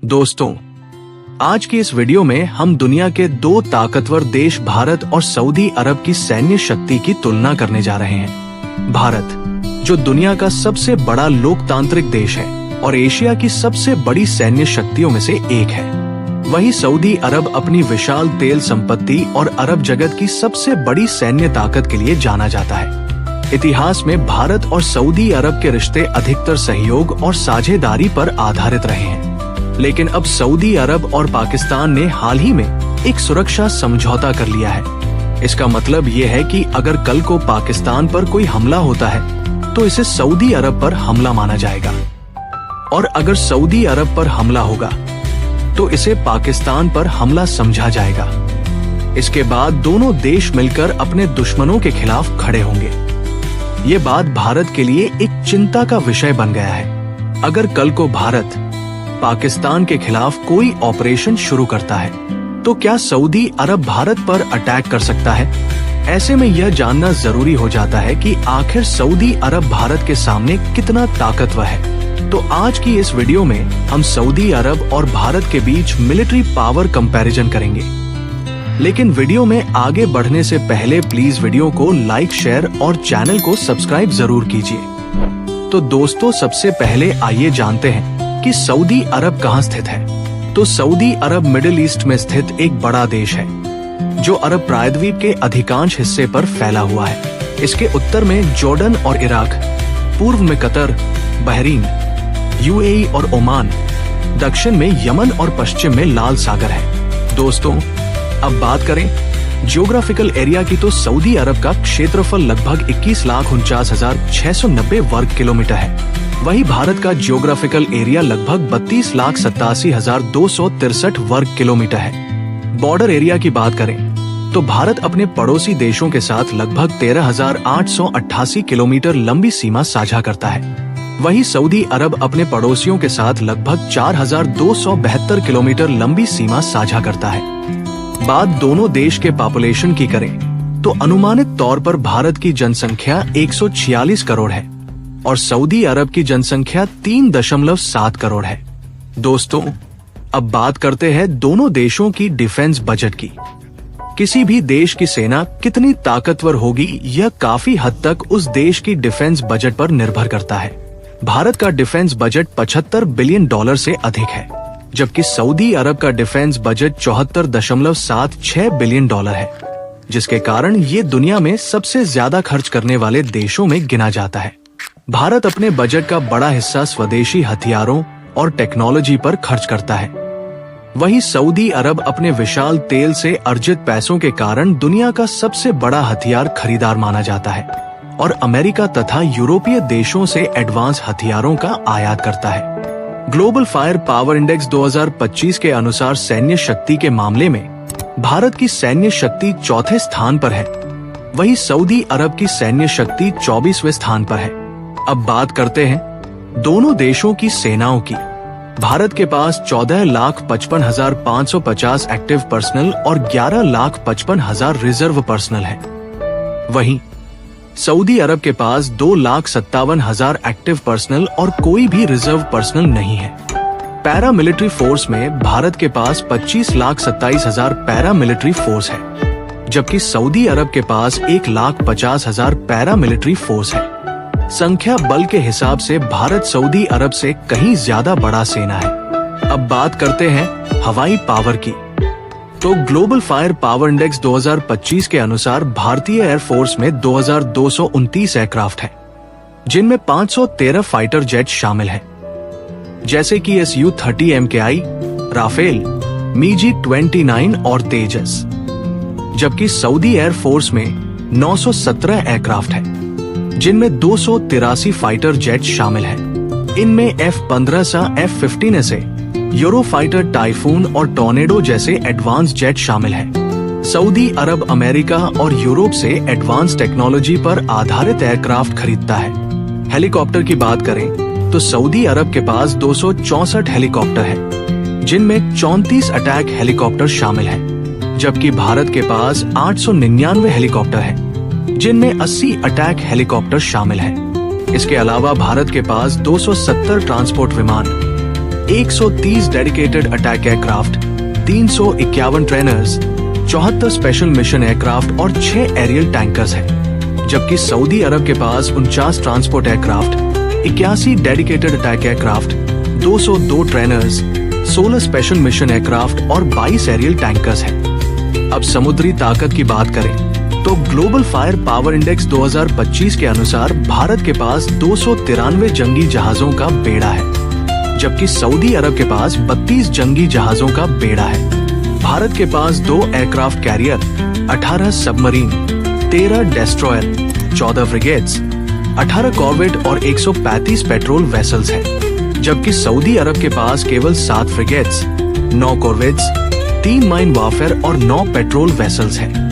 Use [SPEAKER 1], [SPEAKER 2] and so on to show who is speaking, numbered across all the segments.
[SPEAKER 1] दोस्तों, आज की इस वीडियो में हम दुनिया के दो ताकतवर देश भारत और सऊदी अरब की सैन्य शक्ति की तुलना करने जा रहे हैं। भारत, जो दुनिया का सबसे बड़ा लोकतांत्रिक देश है और एशिया की सबसे बड़ी सैन्य शक्तियों में से एक है, वहीं सऊदी अरब अपनी विशाल तेल संपत्ति और अरब जगत की सबसे बड़ी सैन्य ताकत के लिए जाना जाता है। इतिहास में भारत और सऊदी अरब के रिश्ते अधिकतर सहयोग और साझेदारी पर आधारित रहे हैं, लेकिन अब सऊदी अरब और पाकिस्तान ने हाल ही में एक सुरक्षा समझौता कर लिया है। इसका मतलब ये है कि अगर कल को पाकिस्तान पर कोई हमला होता है तो इसे सऊदी अरब पर हमला माना जाएगा, और अगर सऊदी अरब पर हमला होगा तो इसे पाकिस्तान पर हमला समझा जाएगा। इसके बाद दोनों देश मिलकर अपने दुश्मनों के खिलाफ खड़े होंगे। ये बात भारत के लिए एक चिंता का विषय बन गया है। अगर कल को भारत पाकिस्तान के खिलाफ कोई ऑपरेशन शुरू करता है तो क्या सऊदी अरब भारत पर अटैक कर सकता है? ऐसे में यह जानना जरूरी हो जाता है कि आखिर सऊदी अरब भारत के सामने कितना ताकतवर है। तो आज की इस वीडियो में हम सऊदी अरब और भारत के बीच मिलिट्री पावर कंपैरिजन करेंगे। लेकिन वीडियो में आगे बढ़ने से पहले प्लीज वीडियो को लाइक, शेयर और चैनल को सब्सक्राइब जरूर कीजिए। तो दोस्तों, सबसे पहले आइए जानते हैं कि सऊदी अरब कहाँ स्थित है। तो सऊदी अरब मिडिल ईस्ट में स्थित एक बड़ा देश है जो अरब प्रायद्वीप के अधिकांश हिस्से पर फैला हुआ है। इसके उत्तर में जॉर्डन और इराक, पूर्व में कतर, बहरीन, यूएई और ओमान, दक्षिण में यमन और पश्चिम में लाल सागर है। दोस्तों, अब बात करें जियोग्राफिकल एरिया की, तो सऊदी अरब का क्षेत्रफल लगभग 21,49,690 वर्ग किलोमीटर है। वहीं भारत का जियोग्राफिकल एरिया लगभग 32,87,263 वर्ग किलोमीटर है। बॉर्डर एरिया की बात करें तो भारत अपने पड़ोसी देशों के साथ लगभग 13,888 किलोमीटर लंबी सीमा साझा करता है। वहीं सऊदी अरब अपने पड़ोसियों के साथ लगभग 4,272 किलोमीटर लंबी सीमा साझा करता है। बात दोनों देश के पॉपुलेशन की करें तो अनुमानित तौर पर भारत की जनसंख्या 146 करोड़ है और सऊदी अरब की जनसंख्या 3.7 करोड़ है। दोस्तों, अब बात करते हैं दोनों देशों की डिफेंस बजट की। किसी भी देश की सेना कितनी ताकतवर होगी, यह काफी हद तक उस देश की डिफेंस बजट पर निर्भर करता है। भारत का डिफेंस बजट $75 बिलियन से अधिक है, जबकि सऊदी अरब का डिफेंस बजट $74.76 बिलियन है, जिसके कारण ये दुनिया में सबसे ज्यादा खर्च करने वाले देशों में गिना जाता है। भारत अपने बजट का बड़ा हिस्सा स्वदेशी हथियारों और टेक्नोलॉजी पर खर्च करता है। वहीं सऊदी अरब अपने विशाल तेल से अर्जित पैसों के कारण दुनिया का सबसे बड़ा हथियार खरीदार माना जाता है और अमेरिका तथा यूरोपीय देशों से एडवांस हथियारों का आयात करता है। ग्लोबल फायर पावर इंडेक्स 2025 के अनुसार सैन्य शक्ति के मामले में भारत की सैन्य शक्ति चौथे स्थान पर है, वहीं सऊदी अरब की सैन्य शक्ति 24वें स्थान पर है। अब बात करते हैं दोनों देशों की सेनाओं की। भारत के पास 14,55,550 एक्टिव पर्सनल और 11,55,000 रिजर्व पर्सनल है। वहीं सऊदी अरब के पास 2,57,000 एक्टिव पर्सनल और कोई भी रिजर्व पर्सनल नहीं है। पैरा मिलिट्री फोर्स में भारत के पास 25,27,000 पैरा मिलिट्री फोर्स है, जबकि सऊदी अरब के पास 1,50,000 पैरा मिलिट्री फोर्स है। संख्या बल के हिसाब से भारत सऊदी अरब से कहीं ज्यादा बड़ा सेना है। अब बात करते हैं हवाई पावर की। तो ग्लोबल फायर पावर इंडेक्स 2025 के अनुसार भारतीय एयरफोर्स में 2,229 एयरक्राफ्ट हैं, जिनमें 513 फाइटर जेट शामिल हैं, जैसे कि Su-30 MKI, राफेल, MiG-29 और तेजस। जबकि सऊदी एयरफोर्स में 917 एयरक्राफ्ट हैं, जिनमें 283 फाइटर जेट शामिल हैं। इनमें F-15 से F-15 से यूरोफाइटर, टाइफून और टॉर्नेडो जैसे एडवांस जेट शामिल हैं। सऊदी अरब अमेरिका और यूरोप से एडवांस टेक्नोलॉजी पर आधारित एयरक्राफ्ट खरीदता है। हेलीकॉप्टर की बात करें तो सऊदी अरब के पास 264 हेलीकॉप्टर हैं, जिनमें 34 अटैक हेलीकॉप्टर शामिल हैं, जबकि भारत के पास 899 हेलीकॉप्टर हैं, जिनमें 80 अटैक हेलीकॉप्टर शामिल हैं। इसके अलावा भारत के पास 270 ट्रांसपोर्ट विमान, 130 dedicated attack aircraft, 351 trainers, 74 special mission aircraft और 6 एरियल टैंकर्स हैं। जबकि सऊदी अरब के पास 49 transport aircraft, 81 dedicated attack aircraft, 202 trainers, 16 special mission aircraft और 22 एरियल टैंकर्स हैं। अब समुद्री ताकत की बात करें तो ग्लोबल फायर पावर इंडेक्स 2025 के अनुसार भारत के पास 293 जंगी जहाजों का बेड़ा है, जबकि सऊदी अरब के पास 32 जंगी जहाजों का बेड़ा है। भारत के पास 2 aircraft carrier, 18 submarine, 13 destroyer, 14 frigates, 18 corvette और 135 पेट्रोल वेसल्स हैं, जबकि सऊदी अरब के पास केवल 7 फ्रिगेट्स, 9 कॉर्वेट्स, 3 माइन वारफेयर और 9 पेट्रोल वेसल्स हैं।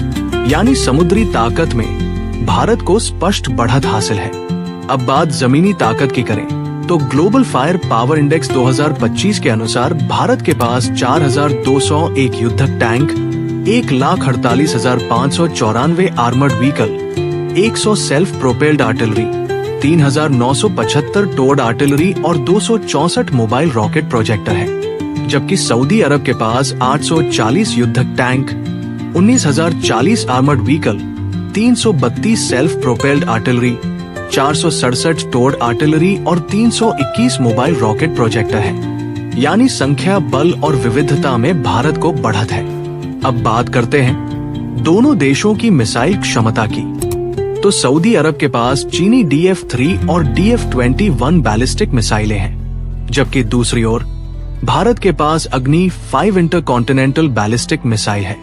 [SPEAKER 1] यानी समुद्री ताकत में भारत को स्पष्ट बढ़त हासिल है। अब बात जमीनी ताकत की करें तो ग्लोबल फायर पावर इंडेक्स 2025 के अनुसार भारत के पास 4,201 युद्धक tank, 1,48,594 armoured vehicle, 100 self propelled artillery, 3,975 towed artillery और 264 मोबाइल रॉकेट प्रोजेक्टर है। जबकि सऊदी अरब के पास 840 युद्धक tank, 19,040 armoured vehicle, 332 self propelled artillery, 467 towed artillery और 321 मोबाइल रॉकेट प्रोजेक्टर है। यानी संख्या, बल और विविधता में भारत को बढ़त है। अब बात करते हैं दोनों देशों की मिसाइल क्षमता की। तो सऊदी अरब के पास चीनी DF-3 और DF-21 बैलिस्टिक मिसाइलें हैं, जबकि दूसरी ओर भारत के पास अग्नि 5 इंटरकॉन्टिनेंटल बैलिस्टिक मिसाइल है,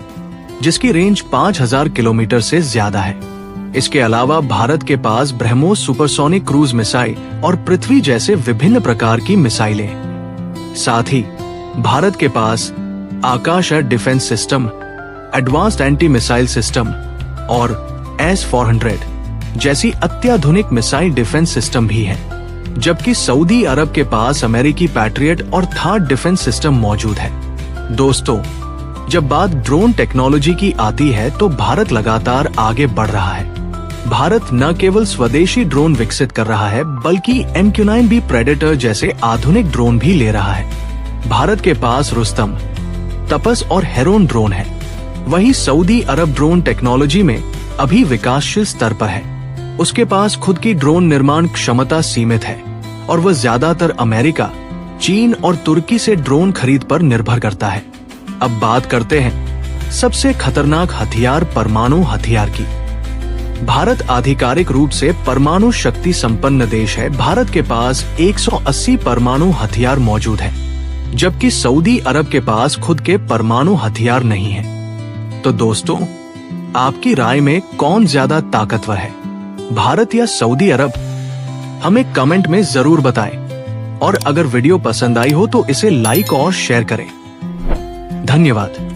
[SPEAKER 1] जिसकी रेंज 5000 किलोमीटर से ज्यादा है। इसके अलावा भारत के पास ब्रह्मोस सुपरसोनिक क्रूज मिसाइल और पृथ्वी जैसे विभिन्न प्रकार की मिसाइलें हैं। साथ ही भारत के पास Akash air defence system, advanced anti missile system और S-400 जैसी अत्याधुनिक मिसाइल डिफेंस सिस्टम भी है। जबकि सऊदी अरब के पास अमेरिकी पैट्रियट और थार्ड डिफेंस सिस्टम मौजूद है। दोस्तों, जब बात ड्रोन टेक्नोलॉजी की आती है तो भारत लगातार आगे बढ़ रहा है। भारत न केवल स्वदेशी ड्रोन विकसित कर रहा है, बल्कि MQ-9B प्रेडेटर जैसे आधुनिक ड्रोन भी ले रहा है। भारत के पास रुस्तम, तपस और हेरोन ड्रोन है। वहीं सऊदी अरब ड्रोन टेक्नोलॉजी में अभी विकासशील स्तर पर है। उसके पास खुद की ड्रोन निर्माण क्षमता सीमित है और वह ज्यादातर अमेरिका, चीन और तुर्की से ड्रोन खरीद पर निर्भर करता है। अब बात करते हैं सबसे खतरनाक हथियार परमाणु हथियार की। भारत आधिकारिक रूप से परमाणु शक्ति संपन्न देश है। भारत के पास 180 परमाणु हथियार मौजूद है, जबकि सऊदी अरब के पास खुद के परमाणु हथियार नहीं है। तो दोस्तों, आपकी राय में कौन ज्यादा ताकतवर है, भारत या सऊदी अरब? हमें कमेंट में जरूर बताएं और अगर वीडियो पसंद आई हो तो इसे लाइक और शेयर करें। धन्यवाद।